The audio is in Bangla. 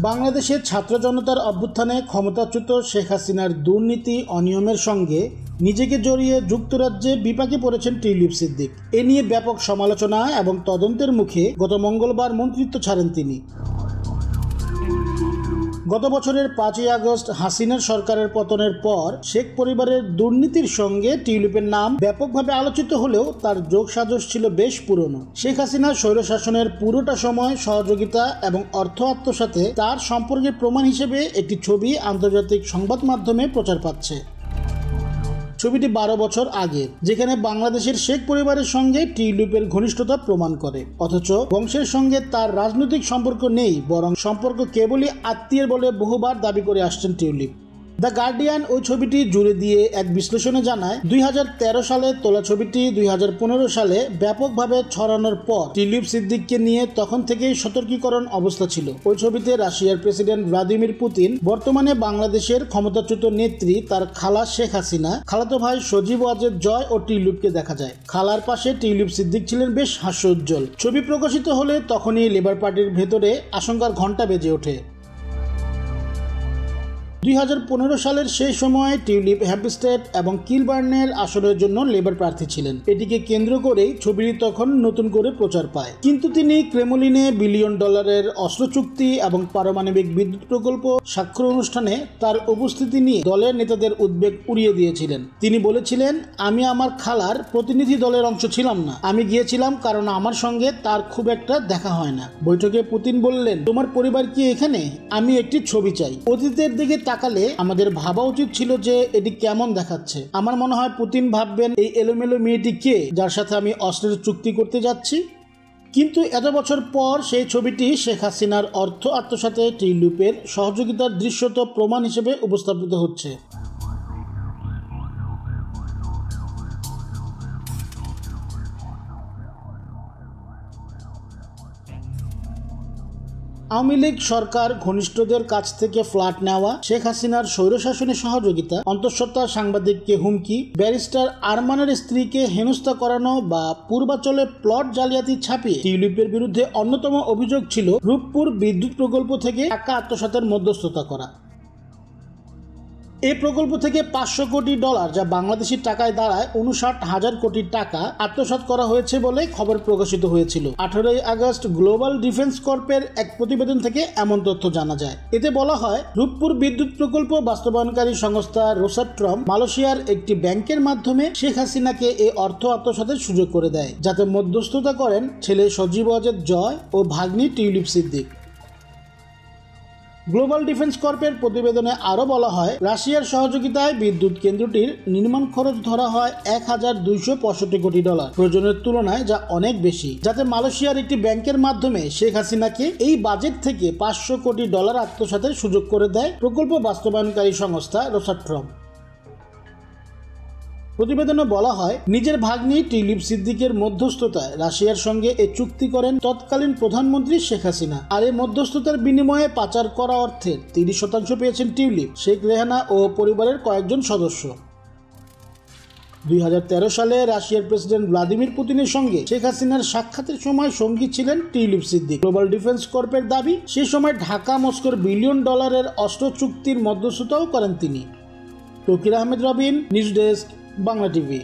বাংলাদেশের ছাত্র জনতার অভ্যুত্থানে ক্ষমতাচ্যুত শেখ হাসিনার দুর্নীতি অনিয়মের সঙ্গে নিজেকে জড়িয়ে যুক্তরাজ্যে বিপাকে পড়েছেন টিউলিপ সিদ্দিক। এ নিয়ে ব্যাপক সমালোচনা এবং তদন্তের মুখে গত মঙ্গলবার মন্ত্রিত্ব ছাড়েন তিনি। গত বছরের 5ই আগস্ট হাসিনার সরকারের পতনের পর শেখ পরিবারের দুর্নীতির সঙ্গে টিউলিপের নাম ব্যাপকভাবে আলোচিত হলেও তার যোগসাজশ ছিল বেশ পুরনো। শেখ হাসিনার স্বৈরশাসনের পুরোটা সময় সহযোগিতা এবং অর্থ আত্মসাতে তার সম্পর্কের প্রমাণ হিসেবে একটি ছবি আন্তর্জাতিক সংবাদ মাধ্যমে প্রচার পাচ্ছে। ছবিটি 12 বছর আগের, যেখানে বাংলাদেশের শেখ পরিবারের সঙ্গে টিউলিপের ঘনিষ্ঠতা প্রমাণ করে। অথচ বংশের সঙ্গে তার রাজনৈতিক সম্পর্ক নেই, বরং সম্পর্ক কেবলই আত্মীয়ের বলে বহুবার দাবি করে আসছেন টিউলিপ। দ্য গার্ডিয়ান ওই ছবিটি জুড়ে দিয়ে এক বিশ্লেষণে জানায়, 2013 সালে তোলা ছবিটি 2015 সালে ব্যাপকভাবে ছড়ানোর পর টিউলিপ সিদ্দিককে নিয়ে তখন থেকেই সতর্কীকরণ অবস্থা ছিল। ওই ছবিতে রাশিয়ার প্রেসিডেন্ট ভ্লাদিমির পুতিন, বর্তমানে বাংলাদেশের ক্ষমতাচ্যুত নেত্রী তার খালা শেখ হাসিনা, খালাতো ভাই সজীব ওয়াজেদ জয় ও টিউলিপকে দেখা যায়। খালার পাশে টিউলিপ সিদ্দিক ছিলেন বেশ হাস্যোজ্জ্বল। ছবি প্রকাশিত হলে তখনই লেবার পার্টির ভেতরে আশঙ্কার ঘণ্টা বেজে ওঠে। 2015 সালের সেই সময় টিউলিপ হ্যাম্পস্টেড এবং কিলবার্নের আসনের জন্য লেবার প্রার্থী ছিলেন। এটিকে কেন্দ্র করেই ছবিটি তখন নতুন করে প্রচার পায়। কিন্তু তিনি ক্রেমলিনে $1 বিলিয়ন অস্ত্র চুক্তি এবং পারমাণবিক বিদ্যুৎ প্রকল্প স্বাক্ষর অনুষ্ঠানে তার উপস্থিতি নিয়ে দলের নেতাদের উদ্বেগ উড়িয়ে দিয়েছিলেন। তিনি বলেছিলেন, আমি আমার খালার প্রতিনিধি দলের অংশ ছিলাম না, আমি গিয়েছিলাম কারণ আমার সঙ্গে তার খুব একটা দেখা হয় না। বৈঠকে পুতিন বললেন, তোমার পরিবার কি এখানে? আমি একটি ছবি চাই। অতীতের দিকে তাকালে আমাদের ভাবা উচিত ছিল যে এটি কেমন দেখাচ্ছে। আমার মনে হয় পুতিন ভাববেন, এই এলোমেলো মেয়েটি কে, যার সাথে আমি অস্ত্রের চুক্তি করতে যাচ্ছি। কিন্তু এত বছর পর সেই ছবিটি শেখ হাসিনার অর্থ আত্মসাতে টিউলিপের সহযোগিতার দৃশ্যত প্রমাণ হিসেবে উপস্থাপিত হচ্ছে। আওয়ামী লীগ সরকার ঘনিষ্ঠদের কাছ থেকে ফ্ল্যাট নেওয়া, শেখ হাসিনার স্বৈরশাসনে সহযোগিতা, অন্তঃসত্ত্বা সাংবাদিককে হুমকি, ব্যারিস্টার আরমানের স্ত্রীকে হেনস্থা করানো বা পূর্বাচলে প্লট জালিয়াতি ছাপিয়ে টিউলিপের বিরুদ্ধে অন্যতম অভিযোগ ছিল রূপপুর বিদ্যুৎ প্রকল্প থেকে টাকা আত্মসাতের মধ্যস্থতা করা। এই প্রকল্প থেকে $500 কোটি, যা বাংলাদেশি টাকায় দাঁড়ায় 59,000 কোটি টাকা আত্মসাৎ করা হয়েছে বলে খবর প্রকাশিত হয়েছিল। 18ই আগস্ট গ্লোবাল ডিফেন্স কর্পের এক প্রতিবেদন থেকে এমন তথ্য জানা যায়। এতে বলা হয়, রূপপুর বিদ্যুৎ প্রকল্প বাস্তবায়নকারী সংস্থা রোসাট্রম মালয়েশিয়ার একটি ব্যাংকের মাধ্যমে শেখ হাসিনাকে এই অর্থ আত্মসাতের সুযোগ করে দেয়, যাতে মধ্যস্থতা করেন ছেলে সজীব ওয়াজেদ জয় ও ভাগ্নি টিউলিপ সিদ্দিক। গ্লোবাল ডিফেন্স কর্পের প্রতিবেদনে আরও বলা হয়, রাশিয়ার সহযোগিতায় বিদ্যুৎ কেন্দ্রটির নির্মাণ খরচ ধরা হয় $1,265 কোটি, প্রয়োজনের তুলনায় যা অনেক বেশি, যাতে মালয়েশিয়ার একটি ব্যাংকের মাধ্যমে শেখ হাসিনাকে এই বাজেট থেকে $500 কোটি আত্মসাতের সুযোগ করে দেয় প্রকল্প বাস্তবায়নকারী সংস্থা রোসাট্রম। প্রতিবেদনে বলা হয়, নিজের ভাগ্নি টিউলিপ সিদ্দিকের মধ্যস্থতায় রাশিয়ার সঙ্গে এ চুক্তি করেন তৎকালীন প্রধানমন্ত্রী শেখ হাসিনা। আর এই মধ্যস্থতার বিনিময়ে পাচার করা অর্থের 30% পেয়েছেন টিউলিপ, শেখ রেহানা ও পরিবারের কয়েকজন সদস্য। 2013 সালে রাশিয়ার প্রেসিডেন্ট ভ্লাদিমির পুতিনের সঙ্গে শেখ হাসিনার সাক্ষাতের সময় সঙ্গী ছিলেন টিউলিপ সিদ্দিক। গ্লোবাল ডিফেন্স কর্পের দাবি, সে সময় ঢাকা মস্কোর $1 বিলিয়ন অস্ত্র চুক্তির মধ্যস্থতাও করেন তিনি। Taukir Ahmed Robin, news desk, Bangla TV.